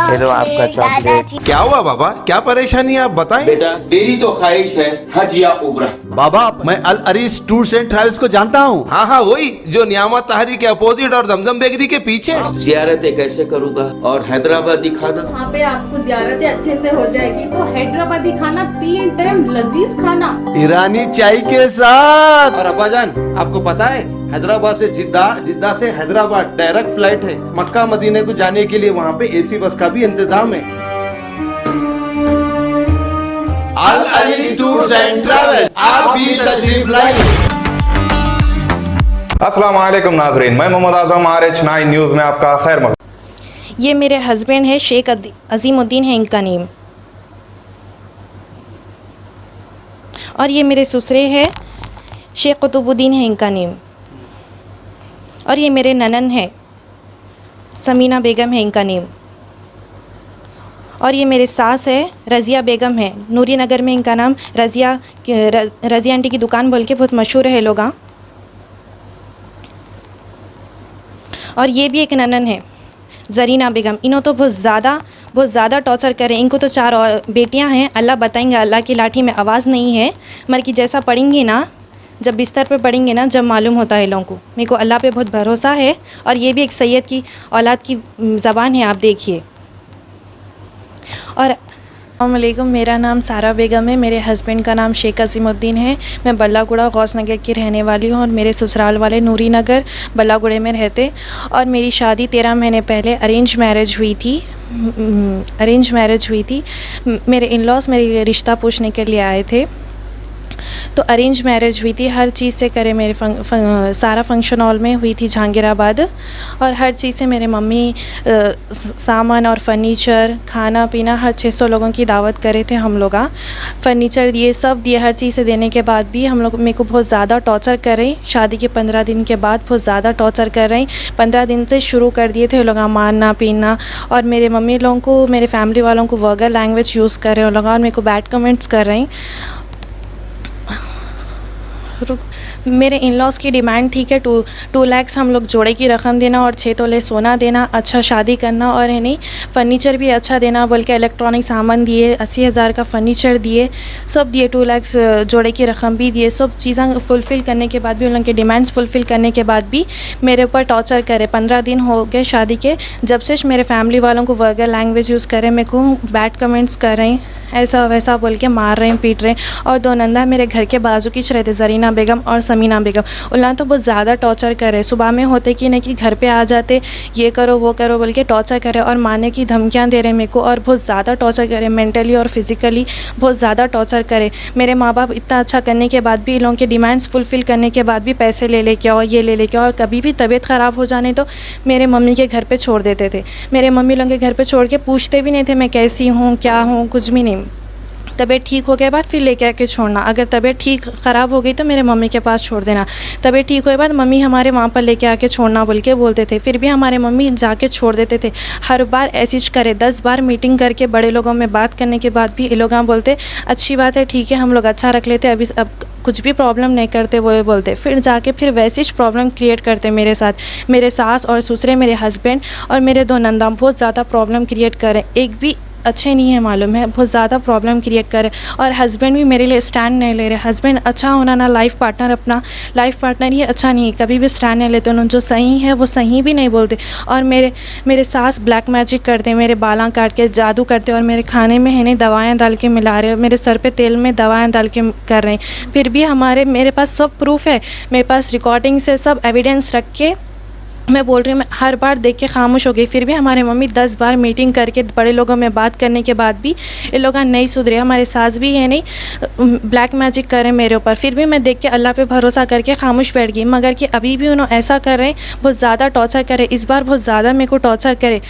ये लो आपका चॉकलेट। क्या हुआ बाबा, क्या परेशानी है आप बताएं। बेटा मेरी तो ख्वाहिश है हज या उम्रा। बाबा मैं अल अरीस टूर्स एंड ट्रैवल्स को जानता हूँ। हाँ हाँ वही जो नियामत तहरी के अपोजिट और जमजम बेकरी के पीछे। जियारतें कैसे करूँगा और हैदराबादी खाना? वहाँ पे आपको जियारतें अच्छे से हो जाएगी। तो हैदराबादी खाना 3 टाइम लजीज खाना ईरानी चाय के साथ। और अब्बाजान आपको पता है हैदराबाद से जिद्दा, जिद्दा से हैदराबाद डायरेक्ट फ्लाइट है। मक्का मदीने को जाने के लिए वहाँ पे एसी बस का भी इंतजाम है। अल अरीस टूर्स एंड ट्रैवल्स, आप भी तशरीफ लाइए। अस्सलाम वालेकुम नाजरीन, मैं मोहम्मद आजम RH9 न्यूज़ में आपका खैर मकदम। ये मेरे हस्बैंड है, शेख अजीमुद्दीन है इनका नेम। और ये मेरे ससुरे है, शेख कुतुबुद्दीन है इनका नेम। और ये मेरे ननन है, समीना बेगम है इनका नेम। और ये मेरे सास है, रज़िया बेगम है, नूरी नगर में इनका नाम रज़िया आंटी की दुकान बोल के बहुत मशहूर है लोग। और ये भी एक ननन है, ज़रीना बेगम। इन्हों तो बहुत ज़्यादा टॉर्चर करें। इनको तो 4 और बेटियां हैं। अल्लाह बताएंगे, अल्लाह की लाठी में आवाज़ नहीं है, मगर कि जैसा पढ़ेंगे ना, जब बिस्तर पे पढ़ेंगे ना, जब मालूम होता है लोगों को। मेरे को अल्लाह पे बहुत भरोसा है। और ये भी एक सैयद की औलाद की ज़बान है, आप देखिए। और अस्सलामुअलैकुम, मेरा नाम सारा बेगम है, मेरे हस्बैंड का नाम शेख अजीमुद्दीन है। मैं बल्लागुड़ा गौस नगर की रहने वाली हूँ और मेरे ससुराल वाले नूरी नगर बल्लागुड़े में रहते। और मेरी शादी 13 महीने पहले अरेंज मैरिज हुई थी। मेरे इन लॉज मेरे रिश्ता पूछने के लिए आए थे, तो अरेंज मैरिज हुई थी। हर चीज़ से करे मेरे सारा फंक्शन हॉल में हुई थी, जहांगीराबाद। और हर चीज़ से मेरे मम्मी सामान और फर्नीचर, खाना पीना, हर 600 लोगों की दावत करे थे हम लोग। फर्नीचर दिए, सब दिए। हर चीज़ से देने के बाद भी हम लोग मेरे को बहुत ज़्यादा टॉर्चर कर रहे। शादी के 15 दिन के बाद बहुत ज़्यादा टॉर्चर कर रहे। 15 दिन से शुरू कर दिए थे लोग मारना पीना। और मेरे मम्मी लोगों को, मेरे फैमिली वालों को वर्गर लैंग्वेज यूज़ कर रहे हैं लोग, और मेरे को बैड कमेंट्स कर रहे हैं। मेरे इन लॉज़ की डिमांड ठीक है, 2 लाख हम लोग जोड़े की रकम देना और 6 तोले सोना देना, अच्छा शादी करना, और है नहीं फ़र्नीचर भी अच्छा देना, बल्कि इलेक्ट्रॉनिक सामान दिए, 80,000 का फ़र्नीचर दिए, सब दिए, 2 लाख जोड़े की रकम भी दिए। सब चीज़ें फुलफ़िल करने के बाद भी, उन लोगों के डिमांड्स फुलफ़िल करने के बाद भी मेरे ऊपर टॉर्चर करे। 15 दिन हो गए शादी के, जब से मेरे फैमिली वालों को वर्गर लैंग्वेज यूज़ करें, मेरे को बैड कमेंट्स कर रहे हैं, ऐसा वैसा बोल के मार रहे हैं, पीट रहे हैं। और 2 नंदा मेरे घर के बाजू की रहते, ज़रीना बेगम और समीना बेगम। उल्ला तो बहुत ज़्यादा टॉर्चर करे। सुबह में होते कि नहीं कि घर पे आ जाते, ये करो वो करो बोल के टॉर्चर करे और मारने की धमकियां दे रहे मेरे को। और बहुत ज़्यादा टॉर्चर करे, मेंटली और फिज़िकली बहुत ज़्यादा टॉर्चर करे। मेरे माँ बाप इतना अच्छा करने के बाद भी, इन लोगों के डिमांड्स फुलफ़िल करने के बाद भी पैसे ले लेके आओ, ये ले लेके आओ। और कभी भी तबीयत ख़राब हो जाने तो मेरे मम्मी के घर पर छोड़ देते थे। मेरे मम्मी लोगों के घर पर छोड़ के पूछते भी नहीं थे मैं कैसी हूँ, क्या हूँ, कुछ भी नहीं। तबीयत ठीक हो गए बाद फिर लेके आके छोड़ना। अगर तबीयत ठीक ख़राब हो गई तो मेरे मम्मी के पास छोड़ देना। तबीयत ठीक हुए बाद मम्मी हमारे वहाँ पर लेके आके छोड़ना बोल के बोलते थे। फिर भी हमारे मम्मी जाके छोड़ देते थे। हर बार ऐसी करे, 10 बार मीटिंग करके बड़े लोगों में बात करने के बाद भी ये लोग बोलते अच्छी बात है, ठीक है, हम लोग अच्छा रख लेते, अभी अब कुछ भी प्रॉब्लम नहीं करते, वो ये बोलते। फिर जाके फिर वैसे ही प्रॉब्लम क्रिएट करते मेरे साथ। मेरे सास और ससुरे, मेरे हस्बैंड और मेरे 2 नंदा बहुत ज़्यादा प्रॉब्लम क्रिएट करें। एक भी अच्छे नहीं है, मालूम है, बहुत ज़्यादा प्रॉब्लम क्रिएट करे। और हस्बैंड भी मेरे लिए स्टैंड नहीं ले रहे। हस्बैंड अच्छा होना ना, लाइफ पार्टनर, अपना लाइफ पार्टनर ही अच्छा नहीं है, कभी भी स्टैंड नहीं लेते। उन्होंने जो सही है वो सही भी नहीं बोलते। और मेरे सास ब्लैक मैजिक करते, मेरे बालां काट के जादू करते, और मेरे खाने में है नहीं दवाएँ डाल के मिला रहे, मेरे सर पे तेल में दवाएँ डाल के कर रहे हैं। फिर भी मेरे पास सब प्रूफ है, मेरे पास रिकॉर्डिंग से सब एविडेंस रख के मैं बोल रही हूँ। मैं हर बार देख के खामोश हो गई। फिर भी हमारे मम्मी 10 बार मीटिंग करके बड़े लोगों में बात करने के बाद भी ये लोग नहीं सुधरे। हमारे सास भी है नहीं ब्लैक मैजिक करें मेरे ऊपर। फिर भी मैं देख के अल्लाह पे भरोसा करके खामोश बैठ गई। मगर कि अभी भी उन्होंने ऐसा कर रहे हैं, बहुत ज़्यादा टॉर्चर करे। इस बार बहुत ज़्यादा मेरे को टॉर्चर करे।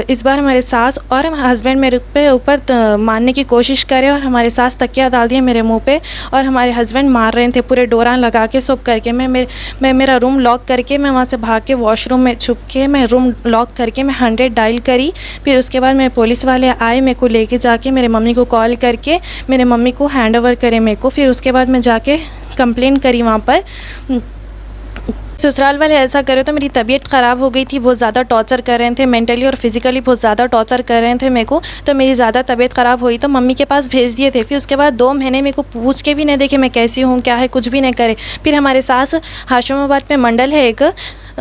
इस बार हमारे सास और हस्बैंड मेरे पे ऊपर मारने की कोशिश करे, और हमारे सास तकिया डाल दिए मेरे मुँह पे, और हमारे हस्बैंड मार रहे थे पूरे डोरान लगा के सब करके। मैं मेरा रूम लॉक करके मैं वहाँ से भाग के वॉशरूम में छुप के मैं रूम लॉक करके मैं 100 डायल करी। फिर उसके बाद मेरे पुलिस वाले आए, मेरे को लेके जाके मेरे मम्मी को कॉल करके मेरे मम्मी को हैंड ओवर करे मेरे को। फिर उसके बाद मैं जाके कंप्लेंट करी वहाँ पर ससुराल वाले ऐसा करे तो मेरी तबीयत ख़राब हो गई थी, बहुत ज़्यादा टॉर्चर कर रहे थे, मेंटली और फिजिकली बहुत ज़्यादा टॉर्चर कर रहे थे मेरे को। तो मेरी ज़्यादा तबीयत ख़राब हुई तो मम्मी के पास भेज दिए थे। फिर उसके बाद 2 महीने मेरे को पूछ के भी नहीं देखे मैं कैसी हूँ क्या है, कुछ भी नहीं करे। फिर हमारे सास हाशमाबाद में मंडल है एक,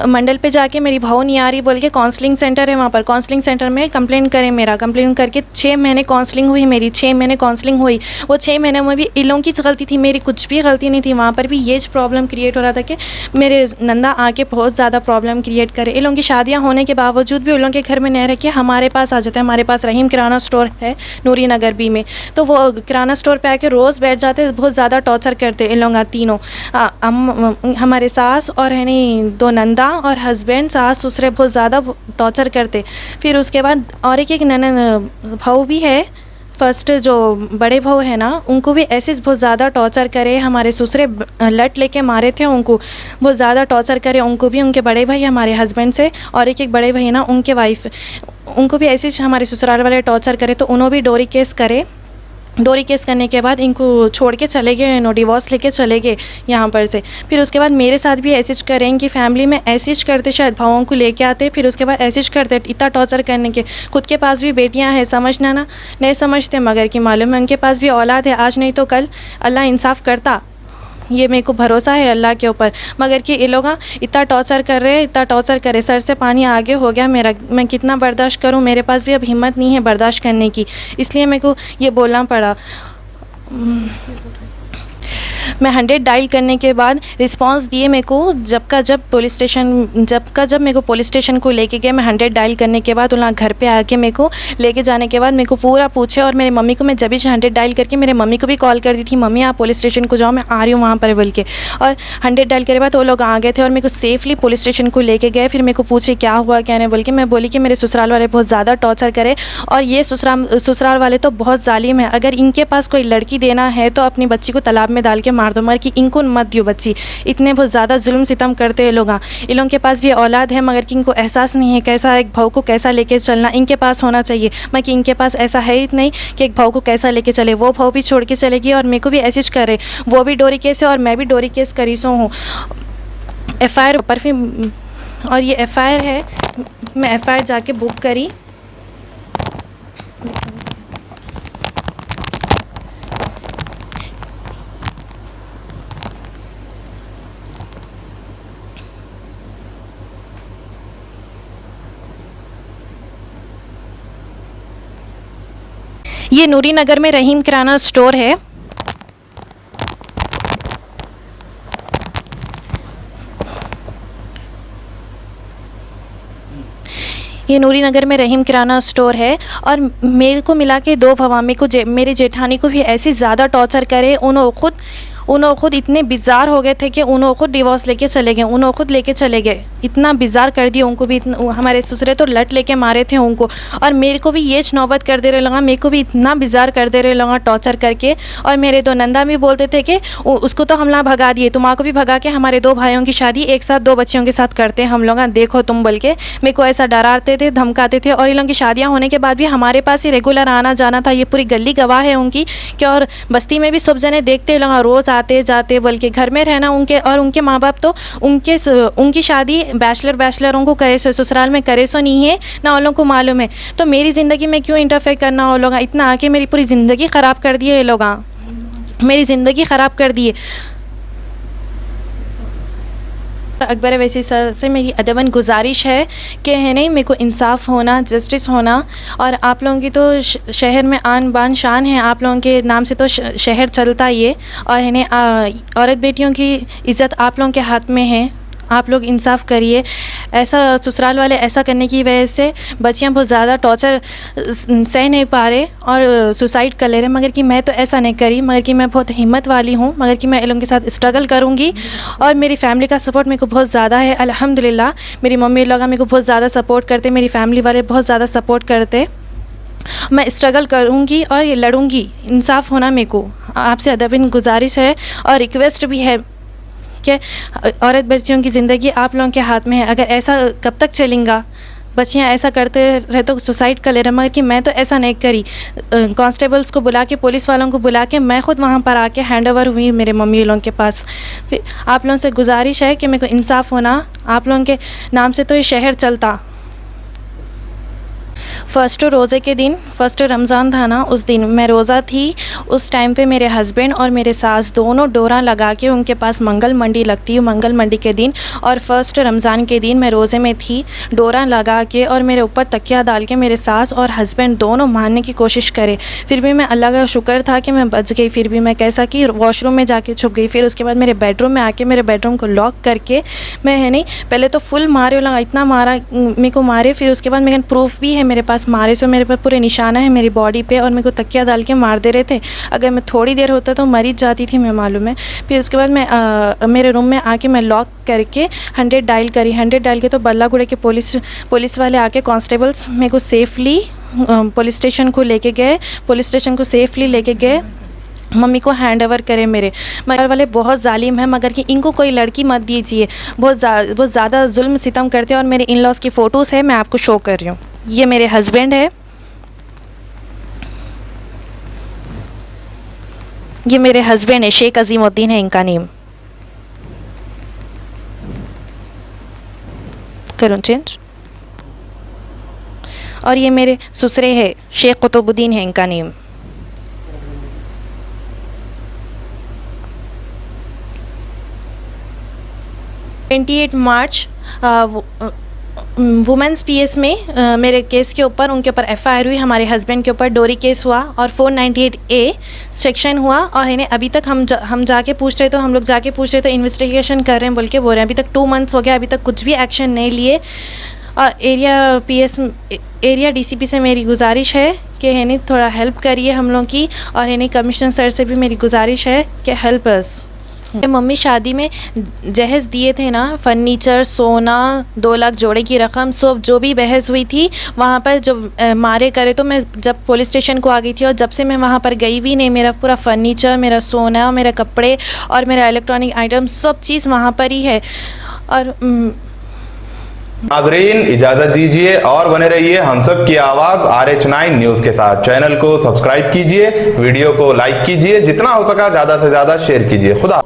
मंडल पे जाके मेरी बहू नहीं आ रही बोल के काउंसलिंग सेंटर है वहाँ पर, काउंसलिंग सेंटर में कंप्लेंट करें मेरा। कंप्लेंट करके 6 महीने काउंसलिंग हुई मेरी, 6 महीने काउंसलिंग हुई। वो 6 महीने में भी इन लोगों की गलती थी, मेरी कुछ भी गलती नहीं थी। वहाँ पर भी ये प्रॉब्लम क्रिएट हो रहा था कि मेरे नंदा आके बहुत ज़्यादा प्रॉब्लम क्रिएट करे। इन लोगों की शादियाँ होने के बावजूद भी उन लोगों के घर में नहीं रखे, हमारे पास आ जाते हैं। हमारे पास रहीम किराना स्टोर है नूरी नगर बी में, तो वो किराना स्टोर पे आके रोज़ बैठ जाते, बहुत ज़्यादा टॉर्चर करते इन लोग तीनों। हमारे सास और है नहीं 2 नंदा और हस्बैंड सास ससुरे बहुत ज़्यादा टॉर्चर करते। फिर उसके बाद और एक ननद भाऊ भी है, फर्स्ट जो बड़े भाऊ है ना उनको भी ऐसे बहुत ज़्यादा टॉर्चर करे। हमारे ससुरे लट लेके मारे थे उनको, बहुत ज़्यादा टॉर्चर करे उनको भी। उनके बड़े भाई हमारे हस्बैंड से और एक बड़े भाई ना उनके वाइफ, उनको भी ऐसे हमारे ससुराल वाले टॉर्चर करे। तो उन्होंने भी डोरी केस करे। डोरी केस करने के बाद इनको छोड़ के चले गए, नो डिवोर्स लेके चले गए यहाँ पर से। फिर उसके बाद मेरे साथ भी ऐसे करें कि फैमिली में ऐसे करते, शायद भावों को लेके आते, फिर उसके बाद ऐसे करते इतना टॉर्चर करने के। खुद के पास भी बेटियाँ हैं, समझना ना नहीं समझते, मगर कि मालूम है उनके पास भी औलाद है। आज नहीं तो कल अल्लाह इंसाफ करता, ये मेरे को भरोसा है अल्लाह के ऊपर। मगर कि ये लोग इतना टॉर्चर कर रहे हैं, इतना टॉर्चर करे, सर से पानी आगे हो गया मेरा। मैं कितना बर्दाश्त करूं, मेरे पास भी अब हिम्मत नहीं है बर्दाश्त करने की, इसलिए मेरे को ये बोलना पड़ा। मैं 100 डायल करने के बाद रिस्पांस दिए मेरे को, जब मेरे को पुलिस स्टेशन को लेके गए। मैं 100 डायल करने के बाद उन घर पे आके मेरे को लेके जाने के बाद मेरे को पूरा पूछे। और मेरी मम्मी को मैं जब भी 100 डायल करके मेरे मम्मी को भी कॉल कर दी थी, मम्मी आप पुलिस स्टेशन को जाओ, मैं आ रही हूँ वहाँ पर बोल के। और 100 डायल के बाद वो लोग आ गए थे और मेरे को सेफली पुलिस स्टेशन को लेके गए। फिर मेरे को पूछे क्या हुआ क्या नहीं बोल के। मैं बोली कि मेरे ससुराल वाले बहुत ज़्यादा टॉर्चर करे और ये ससुराल वाले तो बहुत जालिम है। अगर इनके पास कोई लड़की देना है तो अपनी बच्ची को तालाब में डाल के मार दो, मगर कि इनको मत दियो बच्ची। इतने बहुत ज़्यादा जुल्म सितम करते हैं लोग। इन लोगों के पास भी औलाद है, मगर कि इनको एहसास नहीं है कैसा एक भाव को कैसा लेके चलना इनके पास होना चाहिए। मगर कि इनके पास ऐसा है ही नहीं कि एक भाव को कैसा लेके चले। वो भाव भी छोड़ के चलेगी और मेरे को भी ऐसी करे। वो भी डोरी केस है और मैं भी डोरी केस करी सो हूँ। FIR पर फिर, और ये FIR है, मैं FIR जाके बुक करी। ये नूरी नगर में रहीम किराना स्टोर है। ये नूरी नगर में रहीम किराना स्टोर है। और मेरे को मिला के 2 भवामी को मेरे जेठानी को भी ऐसी ज़्यादा टॉर्चर करे। उन्होंने खुद इतने बिज़ार हो गए थे कि उन्होंने खुद डिवोर्स लेके चले गए। उन्होंने खुद लेके चले गए, इतना बिज़ार कर दिया उनको भी। हमारे ससुरे तो लट लेके मारे थे उनको। और मेरे को भी ये नौबत कर दे रहे लगा, मेरे को भी इतना बिज़ार कर दे रहे लगा टॉर्चर करके। और मेरे 2 नंदा भी बोलते थे कि उसको तो हम लोग भगा दिए, तुम्हारा को भी भगा के हमारे 2 भाइयों की शादी एक साथ 2 बच्चियों के साथ करते हम लोग, देखो तुम बोल के मेरे को ऐसा डराते थे, धमकाते थे। और इन लोगों की शादियाँ होने के बाद भी हमारे पास ही रेगुलर आना जाना था। ये पूरी गली गवाह है उनकी कि, और बस्ती में भी सब जने देखते लगा, रोज़ आते जाते बोल के। घर में रहना उनके और उनके माँ बाप तो उनकी शादी बैचलरों को करे सो, ससुराल में करे सो नहीं है ना उन लोगों को मालूम है। तो मेरी ज़िंदगी में क्यों इंटरफेयर करना हो लोग, इतना आके मेरी पूरी ज़िंदगी ख़राब कर दी है ये लोग, मेरी ज़िंदगी ख़राब कर दी है। अकबर वैसी सर से मेरी अदबन गुजारिश है कि है नहीं मेरे को इंसाफ होना, जस्टिस होना। और आप लोगों की तो शहर में आन बान शान है, आप लोगों के नाम से तो शहर चलता ही है। और है नहीं औरत बेटियों की इज़्ज़त आप लोगों के हाथ में है, आप लोग इंसाफ करिए। ऐसा ससुराल वाले ऐसा करने की वजह से बच्चियां बहुत ज़्यादा टॉर्चर सह नहीं पा रहे और सुसाइड कर ले रहे। मगर कि मैं तो ऐसा नहीं करी, मगर कि मैं बहुत हिम्मत वाली हूँ। मगर कि मैं इन लोगों के साथ स्ट्रगल करूँगी और मेरी फैमिली का सपोर्ट मेरे को बहुत ज़्यादा है अल्हम्दुलिल्लाह। मेरी मम्मी लोग मेरे को बहुत ज़्यादा सपोर्ट करते, मेरी फैमिली वाले बहुत ज़्यादा सपोर्ट करते। मैं स्ट्रगल करूँगी और ये लड़ूँगी, इंसाफ होना मेरे को। आपसे अदबन गुजारिश है और रिक्वेस्ट भी है कि औरत बच्चियों की ज़िंदगी आप लोगों के हाथ में है। अगर ऐसा कब तक चलेगा, बच्चियाँ ऐसा करते रहे तो सुसाइड कर ले रहे, मगर कि मैं तो ऐसा नहीं करी। कांस्टेबल्स को बुला के, पुलिस वालों को बुला के मैं खुद वहाँ पर आके हैंड ओवर हुई मेरे मम्मी लोगों के पास। फिर आप लोगों से गुजारिश है कि मेरे को इंसाफ होना, आप लोगों के नाम से तो ये शहर चलता। फ़र्स्ट रोज़े के दिन, फ़र्स्ट रमज़ान था ना, उस दिन मैं रोज़ा थी। उस टाइम पे मेरे हस्बैंड और मेरे सास दोनों डोरा लगा के, उनके पास मंगल मंडी लगती है, मंगल मंडी के दिन और फ़र्स्ट रमज़ान के दिन मैं रोज़े में थी, डोरा लगा के और मेरे ऊपर तकिया डाल के मेरे सास और हस्बैंड दोनों मारने की कोशिश करे। फिर भी मैं अल्लाह का शुक्र था कि मैं बच गई। फिर भी मैं कैसा कि वॉशरूम में जाके छुप गई। फिर उसके बाद मेरे बेडरूम में आके मेरे बेडरूम को लॉक करके मैं है नहीं, पहले तो फुल मारे, लगा इतना मारा मेरे को मारे। फिर उसके बाद मेरे प्रूफ भी है मेरे पास मारे, सो मेरे पास पूरे निशाना है मेरी बॉडी पे और मेरे को तकिया डाल के मार दे रहे थे। अगर मैं थोड़ी देर होता तो मर जाती थी, मैं मालूम है। फिर उसके बाद मैं मेरे रूम में आके मैं लॉक करके 100 डायल करी। 100 डायल के तो बल्लागुड़े के पुलिस वाले आके, कांस्टेबल्स मेरे को सेफली पुलिस स्टेशन को लेके गए। पुलिस स्टेशन को सेफली लेके गए, मम्मी को हैंड ओवर करे मेरे। मगर वाले बहुत जालिम हैं, मगर कि इनको कोई लड़की मत दीजिए, बहुत ज़्यादा जुल्म सितम करते हैं। और मेरे इन लॉज की फ़ोटोज़ है, मैं आपको शो कर रही हूँ। ये मेरे हस्बैंड है, ये मेरे हस्बैंड है, शेख अजीमुद्दीन है इनका नेम। करूँ चेंज। और ये मेरे ससुरे है, शेख कुतुबुद्दीन है इनका नेम। मार्च वुमेंस पीएस में मेरे केस के ऊपर, उनके ऊपर एफआईआर हुई। हमारे हस्बैंड के ऊपर डोरी केस हुआ और 498A सेक्शन हुआ। और इन्हें अभी तक हम जाके पूछ रहे, तो हम लोग जाके पूछ रहे, तो इन्वेस्टिगेशन कर रहे हैं बोल के बोल रहे हैं। अभी तक 2 मंथ्स हो गया, अभी तक कुछ भी एक्शन नहीं लिए। और एरिया डीसीपी से मेरी गुजारिश है कि इन्हें थोड़ा हेल्प करिए हम लोग की। और इन्हें कमिश्नर सर से भी मेरी गुजारिश है कि हेल्प अस। मम्मी शादी में जहेज दिए थे ना, फर्नीचर, सोना, 2 लाख जोड़े की रकम, सब जो भी बहस हुई थी वहाँ पर जो मारे करे, तो मैं जब पुलिस स्टेशन को आ गई थी और जब से मैं वहाँ पर गई भी नहीं, मेरा पूरा फर्नीचर, मेरा सोना, मेरा कपड़े और मेरा इलेक्ट्रॉनिक आइटम सब चीज़ वहाँ पर ही है। और नाजरीन इजाजत दीजिए और बने रहिए हम सब की आवाज RH9 न्यूज के साथ। चैनल को सब्सक्राइब कीजिए, वीडियो को लाइक कीजिए, जितना हो सका ज्यादा से ज्यादा शेयर कीजिए। खुदा